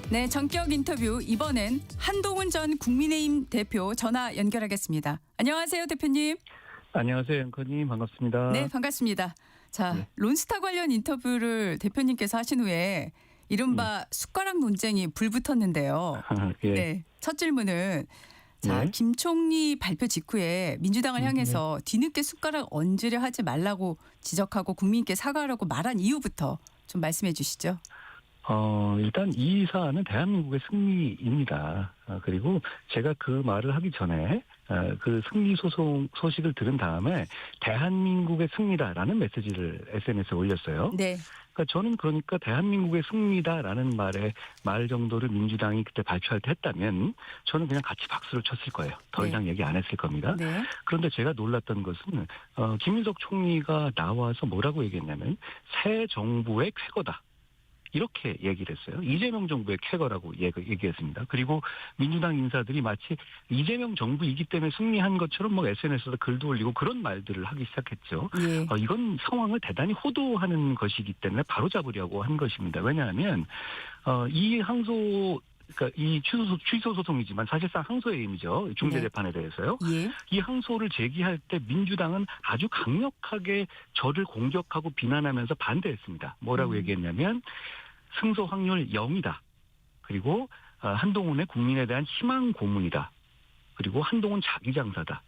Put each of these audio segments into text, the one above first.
네, 전격 인터뷰 이번엔 한동훈 전 국민의힘 대표 전화 연결하겠습니다. 안녕하세요, 대표님. 안녕하세요, 앵커님. 반갑습니다. 네, 반갑습니다. 자, 네. 론스타 관련 인터뷰를 대표님께서 하신 후에 이른바 숟가락 논쟁이 불붙었는데요. 예. 네, 첫 질문은 자, 네. 김 총리 발표 직후에 민주당을 향해서 뒤늦게 숟가락 얹으려 하지 말라고 지적하고 국민께 사과하라고 말한 이유부터 좀 말씀해 주시죠. 일단 이 사안은 대한민국의 승리입니다. 그리고 제가 그 말을 하기 전에 그 승리 소송 소식을 들은 다음에 대한민국의 승리다라는 메시지를 SNS에 올렸어요. 네. 그러니까 대한민국의 승리다라는 말 정도를 민주당이 그때 발표할 때 했다면 저는 그냥 같이 박수를 쳤을 거예요. 더 네. 이상 얘기 안 했을 겁니다. 네. 그런데 제가 놀랐던 것은 김인석 총리가 나와서 뭐라고 얘기했냐면 새 정부의 쾌거다. 이렇게 얘기를 했어요. 이재명 정부의 쾌거라고 얘기했습니다. 그리고 민주당 인사들이 마치 이재명 정부이기 때문에 승리한 것처럼 뭐 SNS에서 글도 올리고 그런 말들을 하기 시작했죠. 예. 이건 상황을 대단히 호도하는 것이기 때문에 바로잡으려고 한 것입니다. 왜냐하면 이 항소 그러니까 이 취소 소송이지만 사실상 항소의 의미죠. 중재재판에 대해서요. 예. 이 항소를 제기할 때 민주당은 아주 강력하게 저를 공격하고 비난하면서 반대했습니다. 뭐라고 얘기했냐면 승소 확률 0이다. 그리고 한동훈의 국민에 대한 희망 고문이다. 그리고 한동훈 자기 장사다.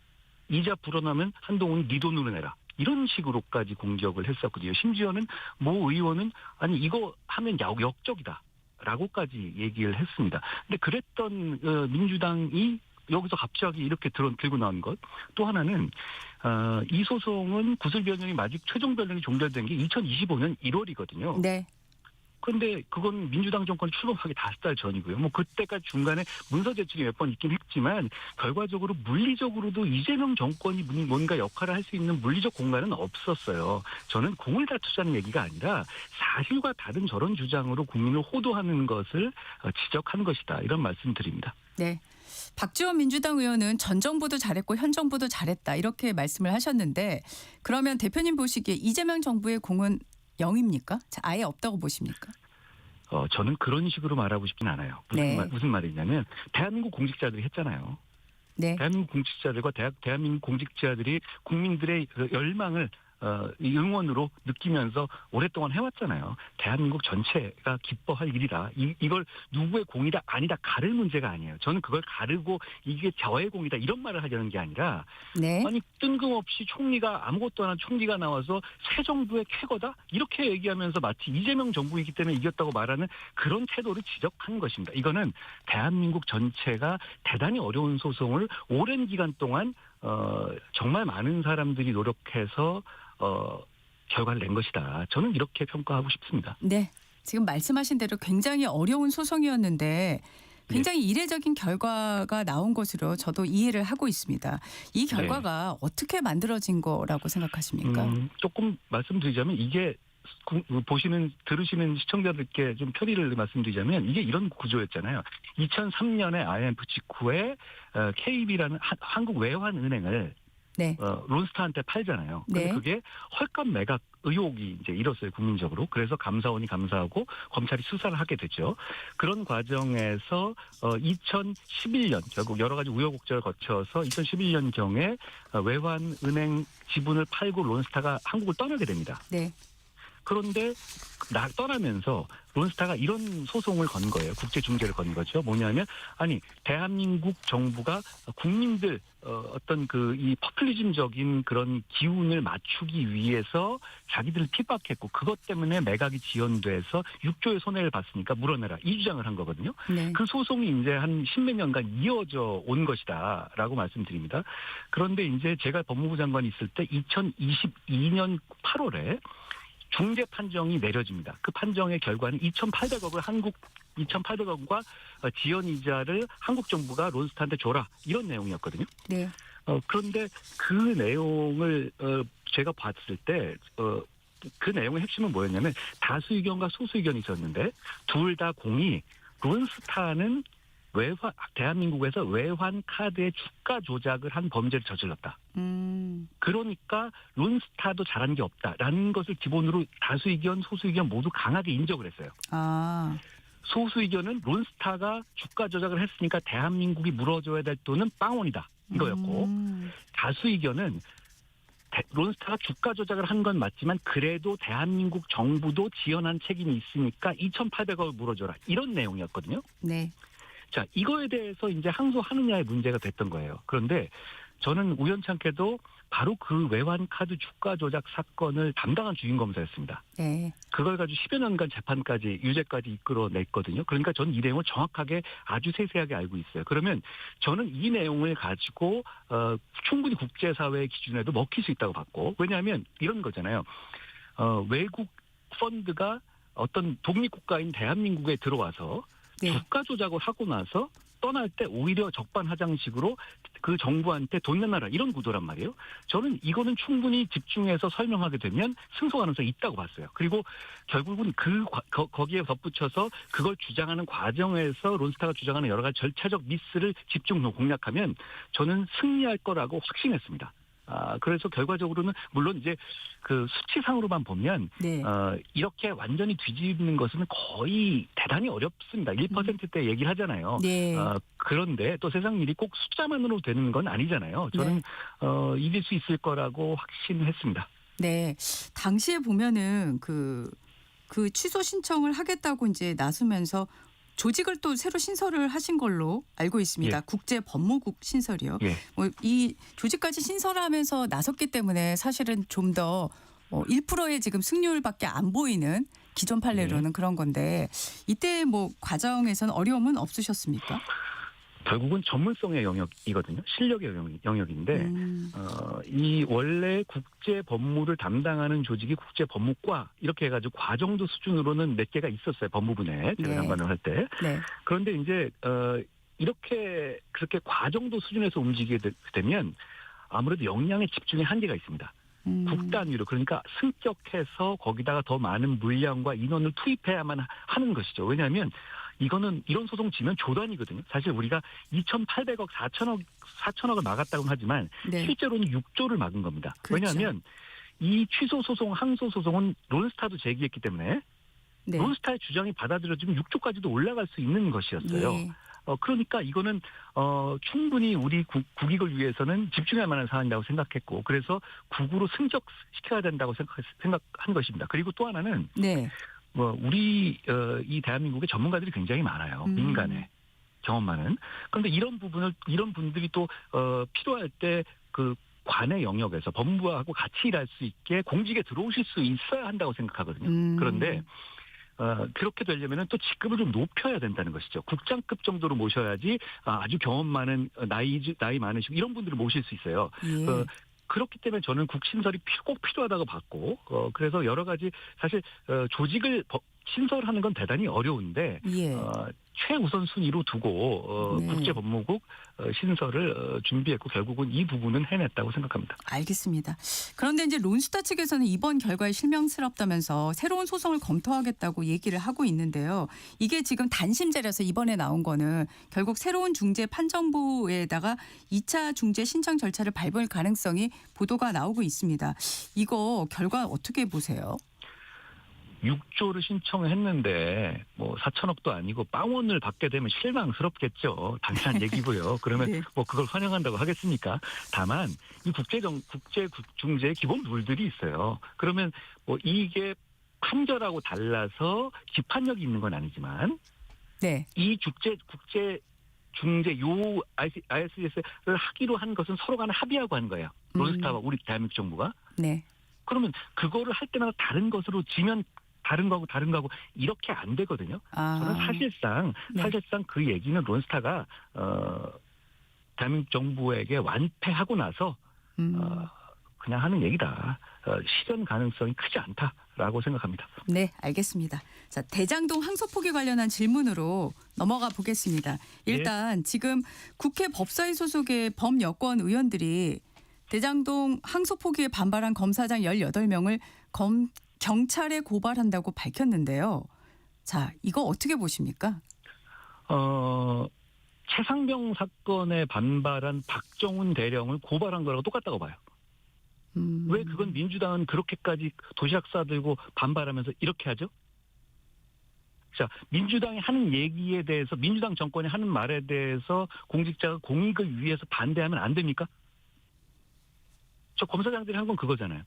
이자 불어나면 한동훈 네 돈으로 내라. 이런 식으로까지 공격을 했었거든요. 심지어는 모 의원은 아니 이거 하면 역적이다. 라고까지 얘기를 했습니다. 근데 그랬던 민주당이 여기서 갑자기 이렇게 들고 나온 것. 또 하나는 이 소송은 구술 변형이 아직 최종 변형이 종결된 게 2025년 1월이거든요. 네. 그런데 그건 민주당 정권 출범하기 5달 전이고요. 뭐 그때까지 중간에 문서 제출이 몇 번 있긴 했지만 결과적으로 물리적으로도 이재명 정권이 뭔가 역할을 할 수 있는 물리적 공간은 없었어요. 저는 공을 다투자는 얘기가 아니라 사실과 다른 저런 주장으로 국민을 호도하는 것을 지적한 것이다. 이런 말씀드립니다. 네. 박지원 민주당 의원은 전 정부도 잘했고 현 정부도 잘했다. 이렇게 말씀을 하셨는데 그러면 대표님 보시기에 이재명 정부의 공은 0입니까? 아예 없다고 보십니까? 저는 그런 식으로 말하고 싶진 않아요. 무슨 말이냐면 대한민국 공직자들이 했잖아요. 네. 대한민국 공직자들과 대한민국 공직자들이 국민들의 열망을 응원으로 느끼면서 오랫동안 해왔잖아요. 대한민국 전체가 기뻐할 일이다. 이걸 누구의 공이다 아니다 가를 문제가 아니에요. 저는 그걸 가르고 이게 저의 공이다 이런 말을 하려는 게 아니라 네. 아니 뜬금없이 총리가 아무것도 안 한 총리가 나와서 새 정부의 쾌거다 이렇게 얘기하면서 마치 이재명 정부이기 때문에 이겼다고 말하는 그런 태도를 지적한 것입니다. 이거는 대한민국 전체가 대단히 어려운 소송을 오랜 기간 동안 정말 많은 사람들이 노력해서 결과를 낸 것이다. 저는 이렇게 평가하고 싶습니다. 네. 지금 말씀하신 대로 굉장히 어려운 소송이었는데 굉장히 이례적인 결과가 나온 것으로 저도 이해를 하고 있습니다. 이 결과가 어떻게 만들어진 거라고 생각하십니까? 조금 말씀드리자면 이게 들으시는 시청자들께 좀 편의를 말씀드리자면 이게 이런 구조였잖아요. 2003년에 IMF 직후에 KB라는 한국 외환은행을 네. 론스타한테 팔잖아요. 근데 네. 그게 헐값 매각 의혹이 이제 일었어요, 국민적으로. 그래서 감사원이 감사하고 검찰이 수사를 하게 되죠. 그런 과정에서 2011년 결국 여러 가지 우여곡절을 거쳐서 2011년경에 외환은행 지분을 팔고 론스타가 한국을 떠나게 됩니다. 네. 그런데 떠나면서 론스타가 이런 소송을 건 거예요. 국제중재를 건 거죠. 뭐냐면 아니 대한민국 정부가 국민들 어떤 이 포퓰리즘적인 그런 기운을 맞추기 위해서 자기들을 핍박했고 그것 때문에 매각이 지연돼서 6조의 손해를 봤으니까 물어내라. 이 주장을 한 거거든요. 네. 그 소송이 이제 한 10몇 년간 이어져 온 것이다라고 말씀드립니다. 그런데 이제 제가 법무부 장관이 있을 때 2022년 8월에 중재 판정이 내려집니다. 그 판정의 결과는 2,800억과 지연 이자를 한국 정부가 론스타한테 줘라. 이런 내용이었거든요. 네. 그런데 그 내용을 제가 봤을 때 그 내용의 핵심은 뭐였냐면 다수 의견과 소수 의견이 있었는데 둘 다 공이 론스타는 대한민국에서 외환 카드의 주가 조작을 한 범죄를 저질렀다. 그러니까 론스타도 잘한 게 없다라는 것을 기본으로 다수 의견, 소수 의견 모두 강하게 인정을 했어요. 아. 소수 의견은 론스타가 주가 조작을 했으니까 대한민국이 물어줘야 될 돈은 빵원이다 이거였고 다수 의견은 론스타가 주가 조작을 한 건 맞지만 그래도 대한민국 정부도 지원한 책임이 있으니까 2,800억을 물어줘라 이런 내용이었거든요. 네. 자, 이거에 대해서 이제 항소하느냐의 문제가 됐던 거예요. 그런데 저는 우연찮게도 바로 그 외환카드 주가 조작 사건을 담당한 주임검사였습니다. 네. 그걸 가지고 10여 년간 재판까지 유죄까지 이끌어냈거든요. 그러니까 저는 이 내용을 정확하게 아주 세세하게 알고 있어요. 그러면 저는 이 내용을 가지고 충분히 국제사회의 기준에도 먹힐 수 있다고 봤고 왜냐하면 이런 거잖아요. 외국 펀드가 어떤 독립국가인 대한민국에 들어와서 네. 주가 조작을 하고 나서 떠날 때 오히려 적반하장식으로 그 정부한테 돈 내놔라 이런 구도란 말이에요. 저는 이거는 충분히 집중해서 설명하게 되면 승소 가능성이 있다고 봤어요. 그리고 결국은 거기에 덧붙여서 그걸 주장하는 과정에서 론스타가 주장하는 여러 가지 절차적 미스를 집중 공략하면 저는 승리할 거라고 확신했습니다. 그래서 결과적으로는 물론 이제 그 수치상으로만 보면 네. 이렇게 완전히 뒤집는 것은 거의 대단히 어렵습니다. 1%대 얘기를 하잖아요. 네. 그런데 또 세상 일이 꼭 숫자만으로 되는 건 아니잖아요. 저는 이길 수 있을 거라고 확신했습니다. 네. 당시에 보면은 그 취소 신청을 하겠다고 이제 나서면서 조직을 또 새로 신설을 하신 걸로 알고 있습니다. 예. 국제법무국 신설이요. 예. 이 조직까지 신설하면서 나섰기 때문에 사실은 좀 더 1%의 지금 승률밖에 안 보이는 기존 판례로는 그런 건데 이때 뭐 과정에서는 어려움은 없으셨습니까? 결국은 전문성의 영역이거든요. 실력의 영역인데 이 원래 국제 법무를 담당하는 조직이 국제법무과 이렇게 해가지고 과정도 수준으로는 몇 개가 있었어요. 법무부에 제가 장관을 할 때. 네. 그런데 이제 이렇게 그렇게 과정도 수준에서 움직이게 되면 아무래도 역량의 집중에 한계가 있습니다. 국단위로 그러니까 승격해서 거기다가 더 많은 물량과 인원을 투입해야만 하는 것이죠. 왜냐하면 이거는 이런 소송 지면 조단이거든요. 사실 우리가 2,800억, 4천억을 막았다고 하지만 네. 실제로는 6조를 막은 겁니다. 그렇죠. 왜냐하면 이 취소 소송, 항소 소송은 론스타도 제기했기 때문에 네. 론스타의 주장이 받아들여지면 6조까지도 올라갈 수 있는 것이었어요. 예. 그러니까 이거는 충분히 우리 국익을 위해서는 집중할 만한 사안이라고 생각했고 그래서 국으로 승적시켜야 된다고 생각한 것입니다. 그리고 또 하나는 네. 우리 이 대한민국에 전문가들이 굉장히 많아요. 민간에 경험 많은. 그런데 이런 분들이 또 필요할 때 그 관의 영역에서 법무부하고 같이 일할 수 있게 공직에 들어오실 수 있어야 한다고 생각하거든요. 그런데 그렇게 되려면 또 직급을 좀 높여야 된다는 것이죠. 국장급 정도로 모셔야지 아주 경험 많은 나이 많으시고 이런 분들을 모실 수 있어요. 예. 그렇기 때문에 저는 국신설이 꼭 필요하다고 봤고 그래서 여러 가지 사실 조직을 신설하는 건 대단히 어려운데 예. 최우선 순위로 두고 네. 국제법무국 신설을 준비했고 결국은 이 부분은 해냈다고 생각합니다. 알겠습니다. 그런데 이제 론스타 측에서는 이번 결과에 실망스럽다면서 새로운 소송을 검토하겠다고 얘기를 하고 있는데요. 이게 지금 단심제라서 이번에 나온 거는 결국 새로운 중재 판정부에다가 2차 중재 신청 절차를 밟을 가능성이 보도가 나오고 있습니다. 이거 결과 어떻게 보세요? 6조를 신청했는데 뭐 4천억도 아니고 빵원을 받게 되면 실망스럽겠죠. 당연한 얘기고요. 그러면 네. 뭐 그걸 환영한다고 하겠습니까? 다만 이 국제 중재의 기본 룰들이 있어요. 그러면 뭐 이게 판결하고 달라서 기판력이 있는 건 아니지만 네. 이 국제 중재 요 ISS를 하기로 한 것은 서로 간에 합의하고 한 거예요. 론스타와 우리 대한민국 정부가. 네. 그러면 그거를 할 때마다 다른 것으로 지면 다른 거고 이렇게 안 되거든요. 저는 사실상 그 얘기는 론스타가 대한민국 정부에게 완패하고 나서 그냥 하는 얘기다. 실현 가능성이 크지 않다라고 생각합니다. 네, 알겠습니다. 자, 대장동 항소 포기 관련한 질문으로 넘어가 보겠습니다. 일단 지금 국회 법사위 소속의 범여권 의원들이 대장동 항소 포기에 반발한 검사장 18명을 경찰에 고발한다고 밝혔는데요. 자, 이거 어떻게 보십니까? 최상병 사건에 반발한 박정훈 대령을 고발한 거라고 똑같다고 봐요. 왜 그건 민주당은 그렇게까지 도시락 싸들고 반발하면서 이렇게 하죠? 자, 민주당이 하는 얘기에 대해서 민주당 정권이 하는 말에 대해서 공직자가 공익을 위해서 반대하면 안 됩니까? 저 검사장들이 한 건 그거잖아요.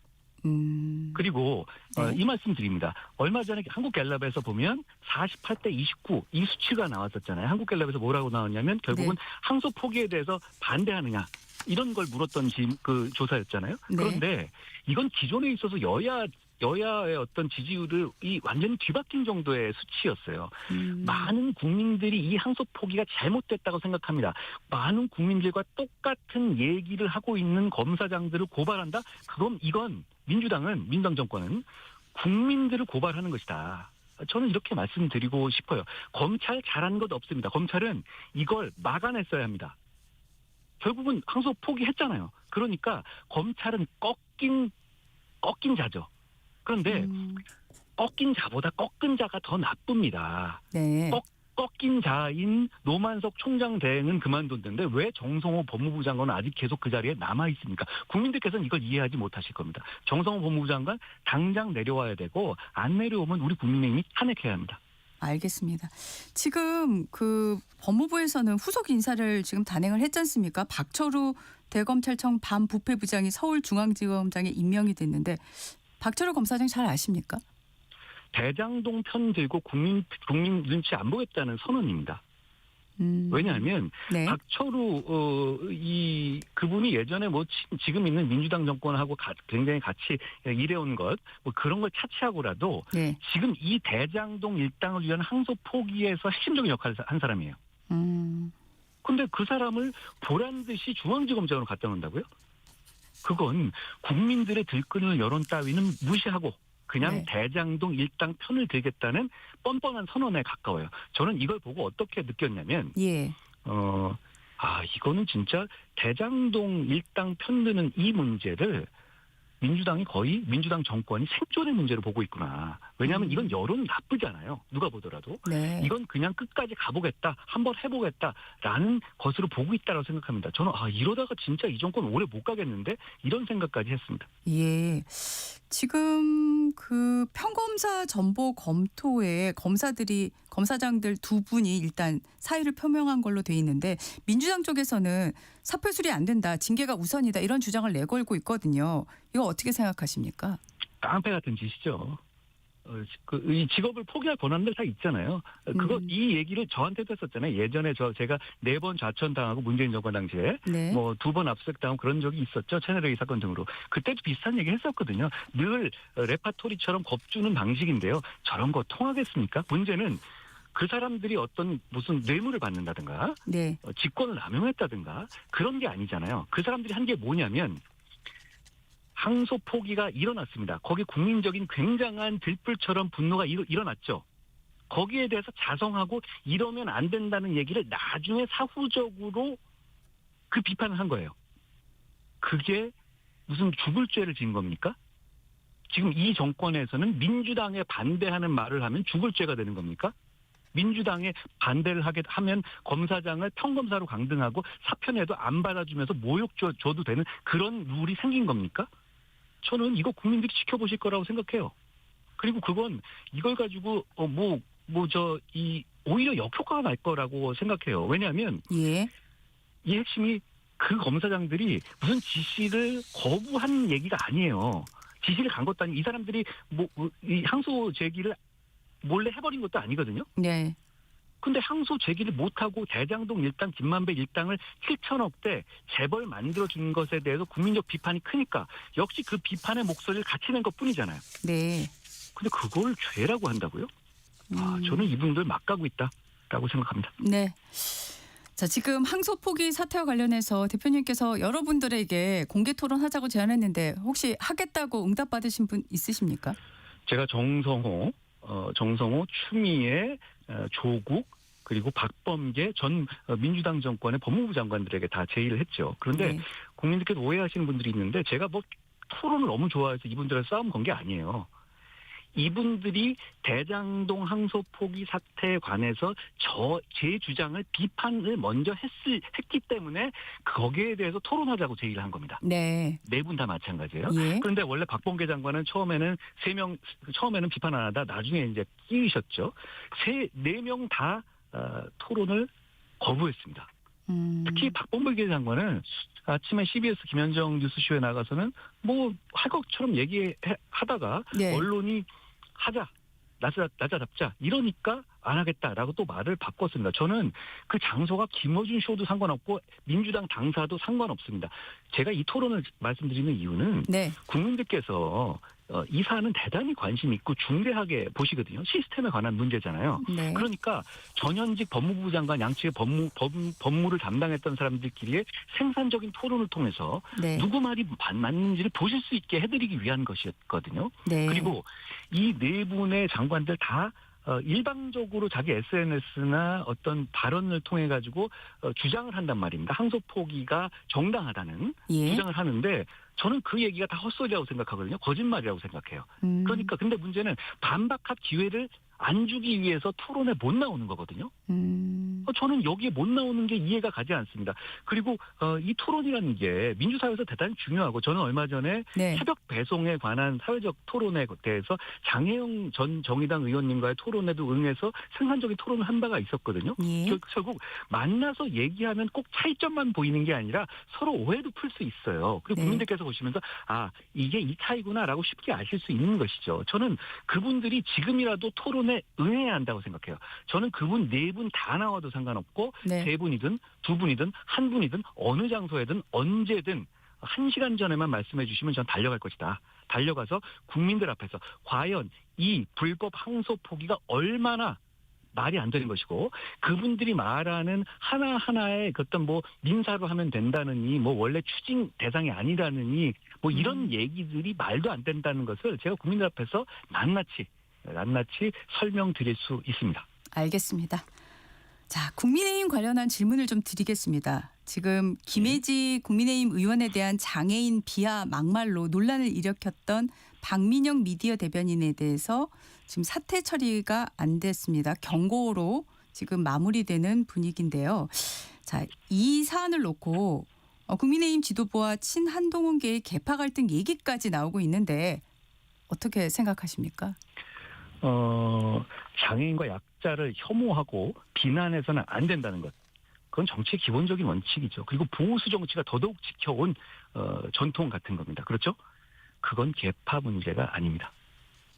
그리고 네. 이 말씀 드립니다. 얼마 전에 한국갤럽에서 보면 48대 29 이 수치가 나왔었잖아요. 한국갤럽에서 뭐라고 나왔냐면 결국은 네. 항소 포기에 대해서 반대하느냐 이런 걸 물었던 그 조사였잖아요. 네. 그런데 이건 기존에 있어서 여야의 어떤 지지율이 완전히 뒤바뀐 정도의 수치였어요. 많은 국민들이 이 항소 포기가 잘못됐다고 생각합니다. 많은 국민들과 똑같은 얘기를 하고 있는 검사장들을 고발한다? 이건 민주당 정권은 국민들을 고발하는 것이다. 저는 이렇게 말씀드리고 싶어요. 검찰 잘한 것 없습니다. 검찰은 이걸 막아냈어야 합니다. 결국은 항소 포기했잖아요. 그러니까 검찰은 꺾인 자죠. 그런데 꺾인 자보다 꺾은 자가 더 나쁩니다. 네. 꺾인 자인 노만석 총장 대행은 그만뒀는데 왜 정성호 법무부 장관은 아직 계속 그 자리에 남아 있습니까? 국민들께서는 이걸 이해하지 못하실 겁니다. 정성호 법무부 장관 당장 내려와야 되고 안 내려오면 우리 국민의힘이 탄핵해야 합니다. 알겠습니다. 지금 그 법무부에서는 후속 인사를 지금 단행을 했지 않습니까? 박철우 대검찰청 반부패부장이 서울중앙지검장에 임명이 됐는데 박철우 검사장 잘 아십니까? 대장동 편 들고 국민 눈치 안 보겠다는 선언입니다. 왜냐하면 네. 박철우 그분이 예전에 지금 있는 민주당 정권하고 굉장히 같이 일해온 것 그런 걸 차치하고라도 네. 지금 이 대장동 일당을 위한 항소 포기에서 핵심적인 역할을 한 사람이에요. 근데 그 사람을 보란 듯이 중앙지검장으로 갖다 놓는다고요? 그건 국민들의 들끓는 여론 따위는 무시하고 그냥 네. 대장동 일당 편을 들겠다는 뻔뻔한 선언에 가까워요. 저는 이걸 보고 어떻게 느꼈냐면 예. 이거는 진짜 대장동 일당 편드는 이 문제를 민주당 정권이 생존의 문제로 보고 있구나. 왜냐하면 이건 여론 나쁘잖아요. 누가 보더라도. 네. 이건 그냥 끝까지 가보겠다. 한번 해보겠다라는 것으로 보고 있다고 생각합니다. 저는 이러다가 진짜 이 정권 오래 못 가겠는데 이런 생각까지 했습니다. 예. 지금 그 평검사 전보 검토에 검사장들 두 분이 일단 사의를 표명한 걸로 돼 있는데 민주당 쪽에서는 사표 수리 안 된다, 징계가 우선이다 이런 주장을 내걸고 있거든요. 이거 어떻게 생각하십니까? 깡패 같은 짓이죠. 이 직업을 포기할 권한들 다 있잖아요. 이 얘기를 저한테도 했었잖아요. 예전에 제가 4번 좌천당하고 문재인 정권 당시에 네. 2번 압수수색당하고 그런 적이 있었죠. 채널A 사건 등으로. 그때도 비슷한 얘기 했었거든요. 늘 레파토리처럼 겁주는 방식인데요. 저런 거 통하겠습니까? 문제는 그 사람들이 어떤 무슨 뇌물을 받는다든가 네. 직권을 남용했다든가 그런 게 아니잖아요. 그 사람들이 한 게 뭐냐면 항소 포기가 일어났습니다. 거기 국민적인 굉장한 들불처럼 분노가 일어났죠. 거기에 대해서 자성하고 이러면 안 된다는 얘기를 나중에 사후적으로 그 비판을 한 거예요. 그게 무슨 죽을 죄를 지은 겁니까? 지금 이 정권에서는 민주당에 반대하는 말을 하면 죽을 죄가 되는 겁니까? 민주당에 반대를 하면 검사장을 평검사로 강등하고 사표내도 안 받아주면서 모욕 줘도 되는 그런 룰이 생긴 겁니까? 저는 이거 국민들이 지켜보실 거라고 생각해요. 그리고 그건 이걸 가지고 오히려 역효과가 날 거라고 생각해요. 왜냐하면 예. 이 핵심이 그 검사장들이 무슨 지시를 거부한 얘기가 아니에요. 지시를 간 것도 아니고 이 사람들이 이 항소 제기를 몰래 해버린 것도 아니거든요. 네. 근데 항소 제기를 못하고 대장동 일당, 김만배 일당을 7천억대 재벌 만들어준 것에 대해서 국민적 비판이 크니까 역시 그 비판의 목소리를 같이 낸 것뿐이잖아요. 네. 근데 그걸 죄라고 한다고요? 저는 이분들 막 가고 있다라고 생각합니다. 네. 자, 지금 항소 포기 사태와 관련해서 대표님께서 여러분들에게 공개 토론하자고 제안했는데 혹시 하겠다고 응답 받으신 분 있으십니까? 제가 정성호, 추미애, 조국 그리고 박범계 전 민주당 정권의 법무부 장관들에게 다 제의를 했죠. 그런데 네. 국민들께서 오해하시는 분들이 있는데 제가 토론을 너무 좋아해서 이분들을 싸움 건 게 아니에요. 이분들이 대장동 항소 포기 사태에 관해서 제 주장을 비판을 먼저 했기 때문에 거기에 대해서 토론하자고 제의를 한 겁니다. 네. 네 분 다 마찬가지예요. 예. 그런데 원래 박범계 장관은 처음에는 비판 안 하다 나중에 이제 끼우셨죠. 네 명 다 토론을 거부했습니다. 특히 박범계 장관은 아침에 CBS 김현정 뉴스쇼에 나가서는 뭐 할 것처럼 얘기하다가 네. 언론이 하자. 낮아 잡자. 이러니까 안 하겠다라고 또 말을 바꿨습니다. 저는 그 장소가 김어준 쇼도 상관없고 민주당 당사도 상관없습니다. 제가 이 토론을 말씀드리는 이유는 네. 국민들께서 이 사안은 대단히 관심 있고 중대하게 보시거든요. 시스템에 관한 문제잖아요. 네. 그러니까 전현직 법무부 장관 양측의 법무를 담당했던 사람들끼리의 생산적인 토론을 통해서 네. 누구 말이 맞는지를 보실 수 있게 해드리기 위한 것이었거든요. 네. 그리고 이 네 분의 장관들 다 일방적으로 자기 SNS나 어떤 발언을 통해 가지고 주장을 한단 말입니다. 항소 포기가 정당하다는 예. 주장을 하는데 저는 그 얘기가 다 헛소리라고 생각하거든요. 거짓말이라고 생각해요. 그러니까 근데 문제는 반박할 기회를 안 주기 위해서 토론에 못 나오는 거거든요. 저는 여기에 못 나오는 게 이해가 가지 않습니다. 그리고 이 토론이라는 게 민주사회에서 대단히 중요하고 저는 얼마 전에 네. 새벽 배송에 관한 사회적 토론에 대해서 장혜영 전 정의당 의원님과의 토론에도 응해서 생산적인 토론을 한 바가 있었거든요. 예. 결국 만나서 얘기하면 꼭 차이점만 보이는 게 아니라 서로 오해도 풀 수 있어요. 그리고 네. 국민들께서 보시면서 이게 이 차이구나라고 쉽게 아실 수 있는 것이죠. 저는 그분들이 지금이라도 토론에 응해야 한다고 생각해요. 저는 그분 네 분 다 나와도 상관없고 네. 세 분이든 두 분이든 한 분이든 어느 장소에든 언제든 1시간 전에만 말씀해 주시면 전 달려갈 것이다. 달려가서 국민들 앞에서 과연 이 불법 항소 포기가 얼마나 말이 안 되는 것이고 그분들이 말하는 하나하나의 어떤 뭐 민사로 하면 된다느니 뭐 원래 추징 대상이 아니라느니 뭐 이런 얘기들이 말도 안 된다는 것을 제가 국민들 앞에서 낱낱이 설명드릴 수 있습니다. 알겠습니다. 자, 국민의힘 관련한 질문을 좀 드리겠습니다. 지금 김혜지 국민의힘 의원에 대한 장애인 비하 막말로 논란을 일으켰던 박민영 미디어 대변인에 대해서 지금 사퇴 처리가 안 됐습니다. 경고로 지금 마무리되는 분위기인데요. 자, 이 사안을 놓고 국민의힘 지도부와 친한동훈계의 계파 갈등 얘기까지 나오고 있는데 어떻게 생각하십니까? 장애인과 약자를 혐오하고 비난해서는 안 된다는 것. 그건 정치의 기본적인 원칙이죠. 그리고 보호수 정치가 더더욱 지켜온 전통 같은 겁니다. 그렇죠? 그건 계파 문제가 아닙니다.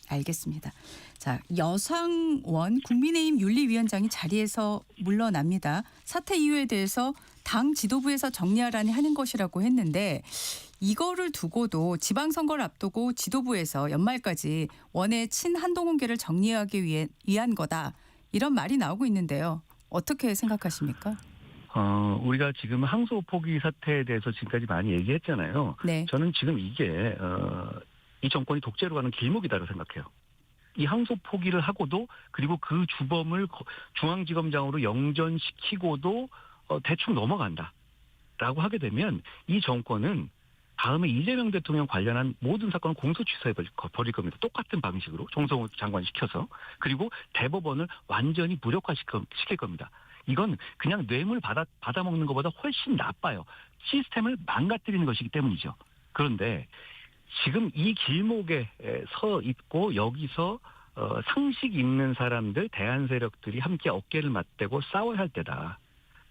알겠습니다. 자, 여상원 국민의힘 윤리위원장이 자리에서 물러납니다. 사퇴 이유에 대해서 당 지도부에서 정리하라니 하는 것이라고 했는데 이거를 두고도 지방선거를 앞두고 지도부에서 연말까지 원외 친한동훈계를 정리하기 위한 거다. 이런 말이 나오고 있는데요. 어떻게 생각하십니까? 우리가 지금 항소 포기 사태에 대해서 지금까지 많이 얘기했잖아요. 네. 저는 지금 이게 이 정권이 독재로 가는 길목이다라고 생각해요. 이 항소 포기를 하고도 그리고 그 주범을 중앙지검장으로 영전시키고도 대충 넘어간다라고 하게 되면 이 정권은 다음에 이재명 대통령 관련한 모든 사건을 공소 취소해 버릴 겁니다. 똑같은 방식으로 정성호 장관 시켜서 그리고 대법원을 완전히 무력화시킬 겁니다. 이건 그냥 뇌물 받아먹는 것보다 훨씬 나빠요. 시스템을 망가뜨리는 것이기 때문이죠. 그런데 지금 이 길목에 서 있고 여기서 상식 있는 사람들, 대한 세력들이 함께 어깨를 맞대고 싸워야 할 때다.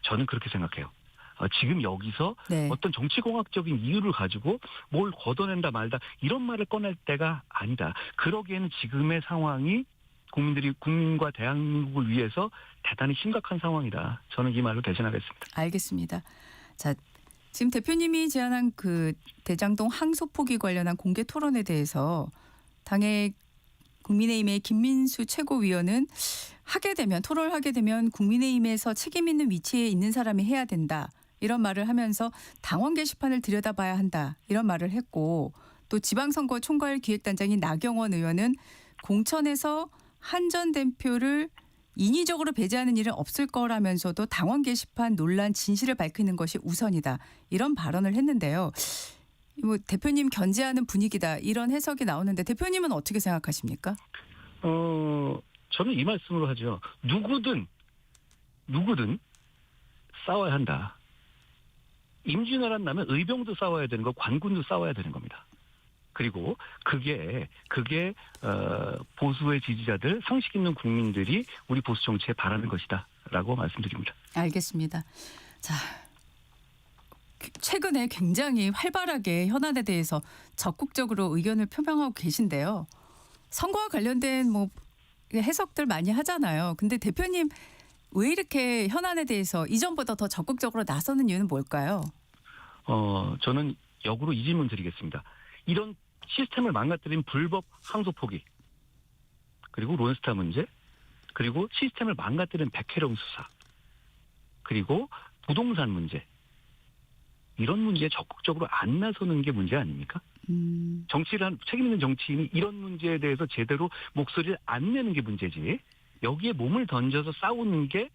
저는 그렇게 생각해요. 지금 여기서 네. 어떤 정치공학적인 이유를 가지고 뭘 걷어낸다 말다 이런 말을 꺼낼 때가 아니다. 그러기에는 지금의 상황이 국민과 대한민국을 위해서 대단히 심각한 상황이다. 저는 이 말로 대신하겠습니다. 알겠습니다. 자, 지금 대표님이 제안한 그 대장동 항소 포기 관련한 공개 토론에 대해서 당의 국민의힘의 김민수 최고위원은 토론을 하게 되면 국민의힘에서 책임 있는 위치에 있는 사람이 해야 된다. 이런 말을 하면서 당원 게시판을 들여다봐야 한다. 이런 말을 했고 또 지방선거 총괄 기획단장인 나경원 의원은 공천에서 한전된 표를 인위적으로 배제하는 일은 없을 거라면서도 당원 게시판 논란 진실을 밝히는 것이 우선이다. 이런 발언을 했는데요. 뭐 대표님 견제하는 분위기다 이런 해석이 나오는데 대표님은 어떻게 생각하십니까? 저는 이 말씀으로 하죠. 누구든 싸워야 한다. 임진왜란 나면 의병도 싸워야 되는 거, 관군도 싸워야 되는 겁니다. 그리고 그게 보수의 지지자들, 상식 있는 국민들이 우리 보수 정치에 바라는 것이다라고 말씀드립니다. 알겠습니다. 자, 최근에 굉장히 활발하게 현안에 대해서 적극적으로 의견을 표명하고 계신데요. 선거와 관련된 뭐 해석들 많이 하잖아요. 근데 대표님 왜 이렇게 현안에 대해서 이전보다 더 적극적으로 나서는 이유는 뭘까요? 저는 역으로 이 질문 드리겠습니다. 이런 시스템을 망가뜨린 불법 항소 포기, 그리고 론스타 문제, 그리고 시스템을 망가뜨린 백혜령 수사, 그리고 부동산 문제, 이런 문제에 적극적으로 안 나서는 게 문제 아닙니까? 정치를 한 책임 있는 정치인이 이런 문제에 대해서 제대로 목소리를 안 내는 게 문제지, 여기에 몸을 던져서 싸우는 게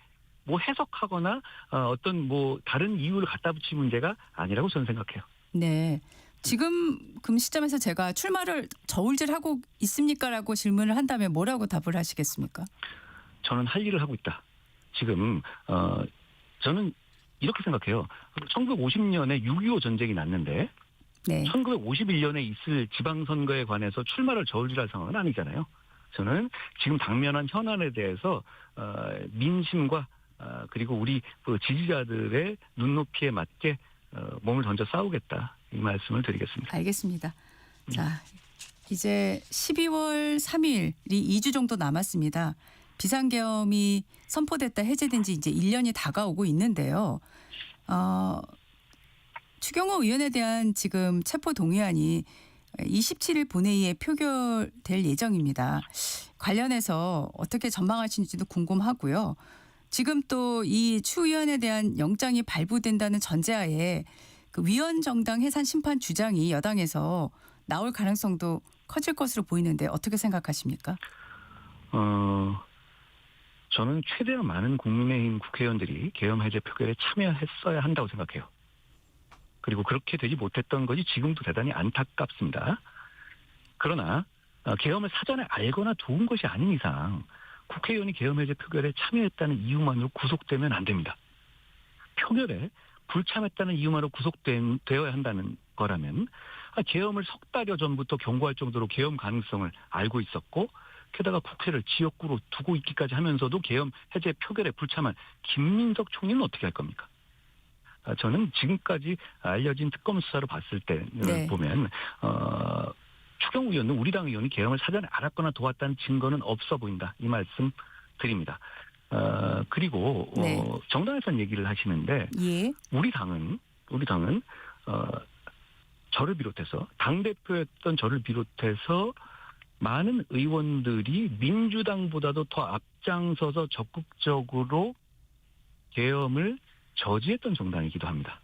뭐 해석하거나 어떤 뭐 다른 이유를 갖다 붙일 문제가 아니라고 저는 생각해요. 네. 지금 시점에서 제가 출마를 저울질하고 있습니까라고 질문을 한다면 뭐라고 답을 하시겠습니까? 저는 할 일을 하고 있다. 지금 저는 이렇게 생각해요. 1950년에 6.25 전쟁이 났는데 네. 1951년에 있을 지방선거에 관해서 출마를 저울질할 상황은 아니잖아요. 저는 지금 당면한 현안에 대해서 민심과 그리고 우리 그 지지자들의 눈높이에 맞게 몸을 던져 싸우겠다, 이 말씀을 드리겠습니다. 알겠습니다. 자, 이제 12월 3일이 2주 정도 남았습니다. 비상계엄이 선포됐다 해제된 지 이제 1년이 다가오고 있는데요. 추경호 의원에 대한 지금 체포동의안이 27일 본회의에 표결될 예정입니다. 관련해서 어떻게 전망하시는지도 궁금하고요. 지금 또 이 추 의원에 대한 영장이 발부된다는 전제하에 그 위원 정당 해산 심판 주장이 여당에서 나올 가능성도 커질 것으로 보이는데 어떻게 생각하십니까? 저는 최대한 많은 국민의힘 국회의원들이 계엄 해제 표결에 참여했어야 한다고 생각해요. 그리고 그렇게 되지 못했던 것이 지금도 대단히 안타깝습니다. 그러나 계엄을 사전에 알거나 도운 것이 아닌 이상 국회의원이 계엄 해제 표결에 참여했다는 이유만으로 구속되면 안 됩니다. 표결에 불참했다는 이유만으로 구속되어야 한다는 거라면 계엄을 석 달여 전부터 경고할 정도로 계엄 가능성을 알고 있었고, 게다가 국회를 지역구로 두고 있기까지 하면서도 계엄 해제 표결에 불참한 김민석 총리는 어떻게 할 겁니까? 저는 지금까지 알려진 특검 수사로 봤을 때 네. 보면 추경호 의원은 우리 당 의원이 계엄을 사전에 알았거나 도왔다는 증거는 없어 보인다, 이 말씀 드립니다. 그리고 네. 정당에선 얘기를 하시는데 예. 우리 당은 저를 비롯해서 당대표였던 저를 비롯해서 많은 의원들이 민주당보다도 더 앞장서서 적극적으로 계엄을 저지했던 정당이기도 합니다.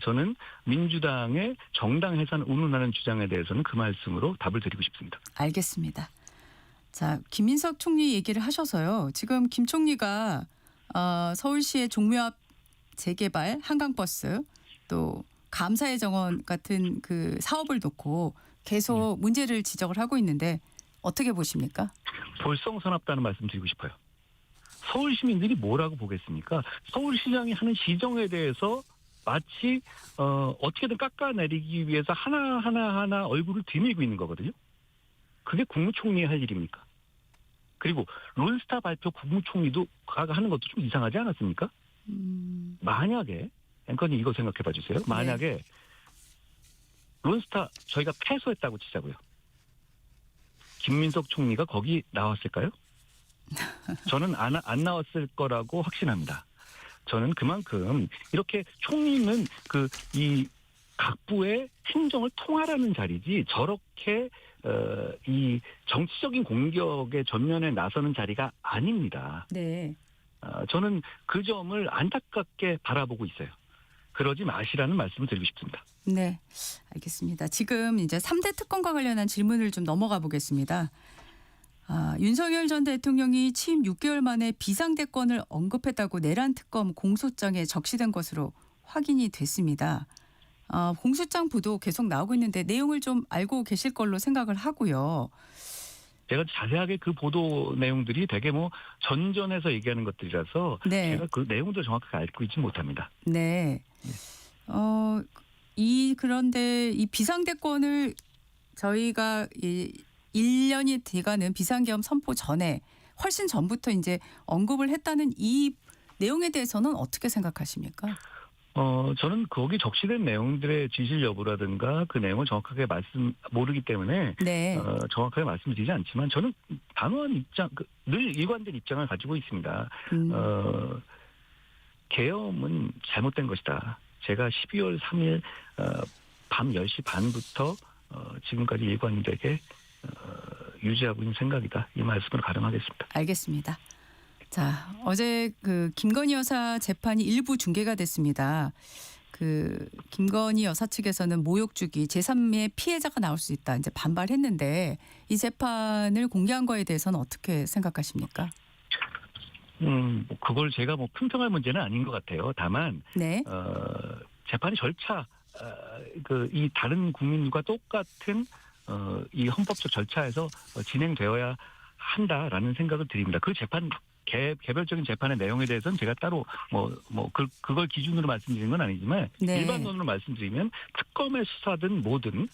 저는 민주당의 정당 해산 운운하는 주장에 대해서는 그 말씀으로 답을 드리고 싶습니다. 알겠습니다. 자, 김민석 총리 얘기를 하셔서요. 지금 김 총리가 서울시의 종묘 앞 재개발, 한강버스, 또 감사의 정원 같은 그 사업을 놓고 계속 문제를 지적을 하고 있는데 어떻게 보십니까? 볼썽사납다는 말씀 드리고 싶어요. 서울 시민들이 뭐라고 보겠습니까? 서울시장이 하는 시정에 대해서 마치 어떻게든 깎아내리기 위해서 하나하나 얼굴을 뒤밀고 있는 거거든요. 그게 국무총리의 할 일입니까? 그리고 론스타 발표 국무총리도 하는 것도 좀 이상하지 않았습니까? 만약에 앵커님 이거 생각해 봐 주세요. 만약에 론스타 저희가 패소했다고 치자고요. 김민석 총리가 거기 나왔을까요? 저는 안 나왔을 거라고 확신합니다. 저는 그만큼 이렇게 총리는 이 각부의 행정을 통할하는 자리지 저렇게 이 정치적인 공격의 전면에 나서는 자리가 아닙니다. 네. 저는 그 점을 안타깝게 바라보고 있어요. 그러지 마시라는 말씀을 드리고 싶습니다. 네. 알겠습니다. 지금 이제 3대 특검과 관련한 질문을 좀 넘어가 보겠습니다. 윤석열 전 대통령이 취임 6개월 만에 비상대권을 언급했다고 내란 특검 공소장에 적시된 것으로 확인이 됐습니다. 공수장 부도 계속 나오고 있는데 내용을 좀 알고 계실 걸로 생각을 하고요. 제가 자세하게 그 보도 내용들이 되게 뭐 전전해서 얘기하는 것들이라서 네. 제가 그 내용도 정확하게 알고 있지 못합니다. 네. 그런데 이 비상대권을 저희가 1년이 돼가는 비상계엄 선포 전에 훨씬 전부터 이제 언급을 했다는 이 내용에 대해서는 어떻게 생각하십니까? 저는 거기 적시된 내용들의 진실 여부라든가 그 내용을 정확하게 모르기 때문에 네. 정확하게 말씀드리지 않지만 저는 단호한 입장, 늘 일관된 입장을 가지고 있습니다. 계엄은 잘못된 것이다. 제가 12월 3일 밤 10시 반부터 지금까지 일관되게 유지하고 있는 생각이다. 이 말씀을 가름하겠습니다. 알겠습니다. 자, 어제 그 김건희 여사 재판이 일부 중계가 됐습니다. 그 김건희 여사 측에서는 모욕 주기 제3의 피해자가 나올 수 있다. 이제 반발했는데 이 재판을 공개한 거에 대해서는 어떻게 생각하십니까? 그걸 제가 뭐 평평할 문제는 아닌 것 같아요. 다만 네. 재판의 절차, 이 다른 국민과 똑같은 이 헌법적 절차에서 진행되어야 한다라는 생각을 드립니다. 그 재판 개별적인 재판의 내용에 대해서는 제가 따로 그걸 기준으로 말씀드리는 건 아니지만 네. 일반론으로 말씀드리면 특검의 수사든 모든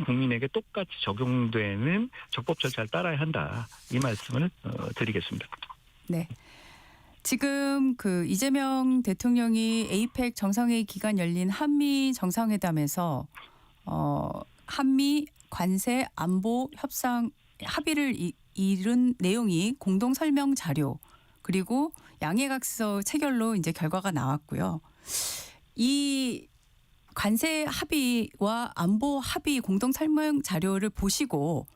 국민에게 똑같이 적용되는 적법 절차를 따라야 한다. 이 말씀을 드리겠습니다. 네. 지금 그 이재명 대통령이 에이펙 정상회의 기간 열린 한미 정상회담에서 한미 관세 안보 협상 합의를 이룬 내용이 공동 설명 자료 그리고 양해각서 체결로 이제 결과가 나왔고요. 이 관세 합의와 안보 합의 공동 설명 자료를 보시고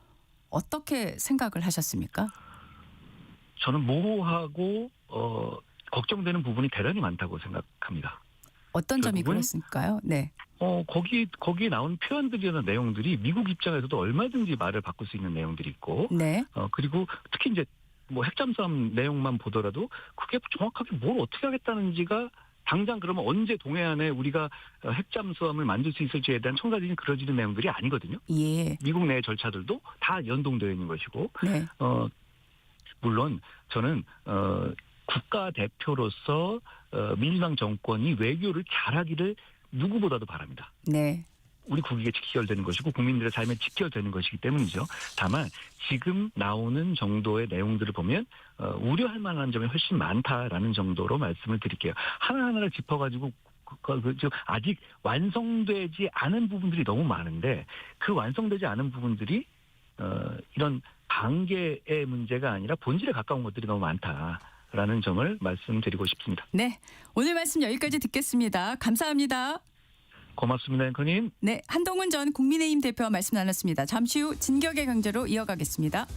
어떻게 생각을 하셨습니까? 저는 모호하고 걱정되는 부분이 대단히 많다고 생각합니다. 어떤 점이 결국은 그렇습니까요? 네. 거기 나온 표현들이나 내용들이 미국 입장에서도 얼마든지 말을 바꿀 수 있는 내용들이 있고, 네. 그리고 특히 이제 뭐 핵잠수함 내용만 보더라도 그게 정확하게 뭘 어떻게 하겠다는지가 당장 그러면 언제 동해안에 우리가 핵잠수함을 만들 수 있을지에 대한 청사진이 그려지는 내용들이 아니거든요. 예. 미국 내 절차들도 다 연동되어 있는 것이고, 네. 물론 저는 국가 대표로서 민주당 정권이 외교를 잘하기를 누구보다도 바랍니다. 네. 우리 국익에 직결되는 것이고 국민들의 삶에 직결되는 것이기 때문이죠. 다만 지금 나오는 정도의 내용들을 보면 우려할 만한 점이 훨씬 많다라는 정도로 말씀을 드릴게요. 하나하나를 짚어가지고 아직 완성되지 않은 부분들이 너무 많은데 그 완성되지 않은 부분들이 이런 단계의 문제가 아니라 본질에 가까운 것들이 너무 많다라는 점을 말씀드리고 싶습니다. 네. 오늘 말씀 여기까지 듣겠습니다. 감사합니다. 고맙습니다, 앵커님. 네. 한동훈 전 국민의힘 대표와 말씀 나눴습니다. 잠시 후 진격의 경제로 이어가겠습니다.